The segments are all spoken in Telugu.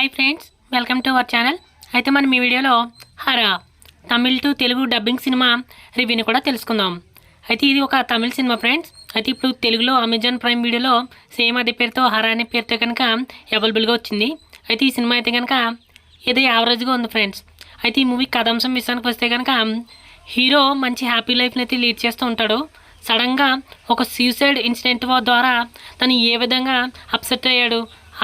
Hi friends, welcome to our channel. అయితే మనం ఈ వీడియోలో Hara Tamil to Telugu dubbing cinema రివ్యూని కూడా తెలుసుకుందాం. అయితే ఇది ఒక తమిళ్ సినిమా ఫ్రెండ్స్. అయితే ఇప్పుడు తెలుగులో అమెజాన్ ప్రైమ్ వీడియోలో సేమ్ అదే పేరుతో హరా అనే పేరుతో కనుక అవైలబుల్గా వచ్చింది. అయితే ఈ సినిమా అయితే కనుక ఏదో యావరేజ్గా ఉంది ఫ్రెండ్స్. అయితే ఈ మూవీ కథాంశం విషయానికి వస్తే కనుక హీరో మంచి హ్యాపీ లైఫ్ని అయితే లీడ్ చేస్తూ ఉంటాడు. సడన్గా ఒక సూసైడ్ ఇన్సిడెంట్ ద్వారా తను ఏ విధంగా అప్సెట్ అయ్యాడు,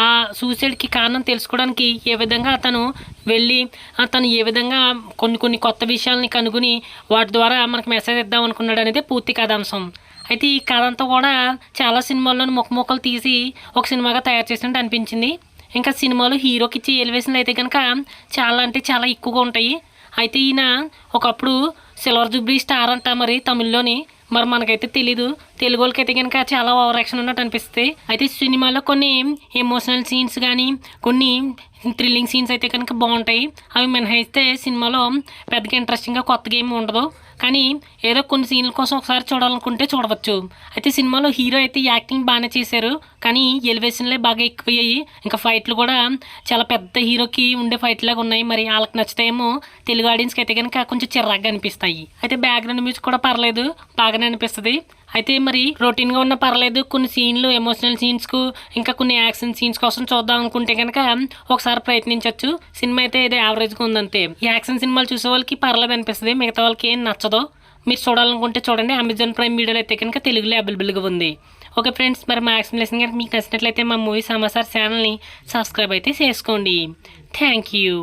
ఆ సూసైడ్కి కారణం తెలుసుకోవడానికి ఏ విధంగా తను వెళ్ళి తను ఏ విధంగా కొన్ని కొత్త విషయాలని కనుగొని వాటి ద్వారా మనకు మెసేజ్ ఇద్దాం అనుకున్నాడు అనేది పూర్తి కథాంశం. అయితే ఈ కథ అంతా కూడా చాలా సినిమాల్లోని ముక్కలు తీసి ఒక సినిమాగా తయారు చేసినట్టు అనిపించింది. ఇంకా సినిమాలో హీరోకి ఇచ్చే ఎలివేషన్లు అయితే కనుక చాలా అంటే చాలా ఎక్కువగా ఉంటాయి. అయితే ఈయన ఒకప్పుడు సిల్వర్ జూబ్లీ స్టార్ అంట మరి తమిళ్లోని, మరి మనకైతే తెలీదు. తెలుగు వాళ్ళకైతే కనుక చాలా ఓవర్ యాక్షన్ ఉన్నట్టు అనిపిస్తుంది. అయితే సినిమాలో కొన్ని ఎమోషనల్ సీన్స్ కానీ కొన్ని థ్రిల్లింగ్ సీన్స్ అయితే కనుక బాగుంటాయి. అవి మినహాయిస్తే సినిమాలో పెద్దగా ఇంట్రెస్టింగ్గా కొత్తగా ఏమి ఉండదు. కానీ ఏదో కొన్ని సీన్ల కోసం ఒకసారి చూడాలనుకుంటే చూడవచ్చు. అయితే సినిమాలో హీరో అయితే యాక్టింగ్ బాగానే చేశారు, కానీ ఎలివేషన్లే బాగా ఎక్కువయ్యాయి. ఇంకా ఫైట్లు కూడా చాలా పెద్ద హీరోకి ఉండే ఫైట్ లాగా ఉన్నాయి. మరి వాళ్ళకి నచ్చితేమో తెలుగు ఆడియన్స్కి అయితే కనుక కొంచెం చిరాగ్గా అనిపిస్తాయి. అయితే బ్యాక్గ్రౌండ్ మ్యూజిక్ కూడా పర్లేదు, బాగానే అనిపిస్తుంది. అయితే మరి రొటీన్గా ఉన్న పర్లేదు, కొన్ని సీన్లు ఎమోషనల్ సీన్స్కు ఇంకా కొన్ని యాక్షన్ సీన్స్ కోసం చూద్దాం అనుకుంటే కనుక ఒకసారి ప్రయత్నించవచ్చు. సినిమా అయితే ఏదో యావరేజ్గా ఉందంతే. ఈ యాక్షన్ సినిమాలు చూసే వాళ్ళకి పర్లేదు అనిపిస్తుంది, మిగతా వాళ్ళకి ఏం నచ్చదు. మీరు చూడాలనుకుంటే చూడండి. అమెజాన్ ప్రైమ్ వీడియోలో అయితే కనుక తెలుగులో అవైలబుల్గా ఉంది. ఓకే ఫ్రెండ్స్, మరి మా యాక్షన్ లెసన్ కనుక మీకు నచ్చినట్లయితే మా మూవీ సమాచార్ ఛానల్ని సబ్స్క్రైబ్ అయితే చేసుకోండి. Thank you.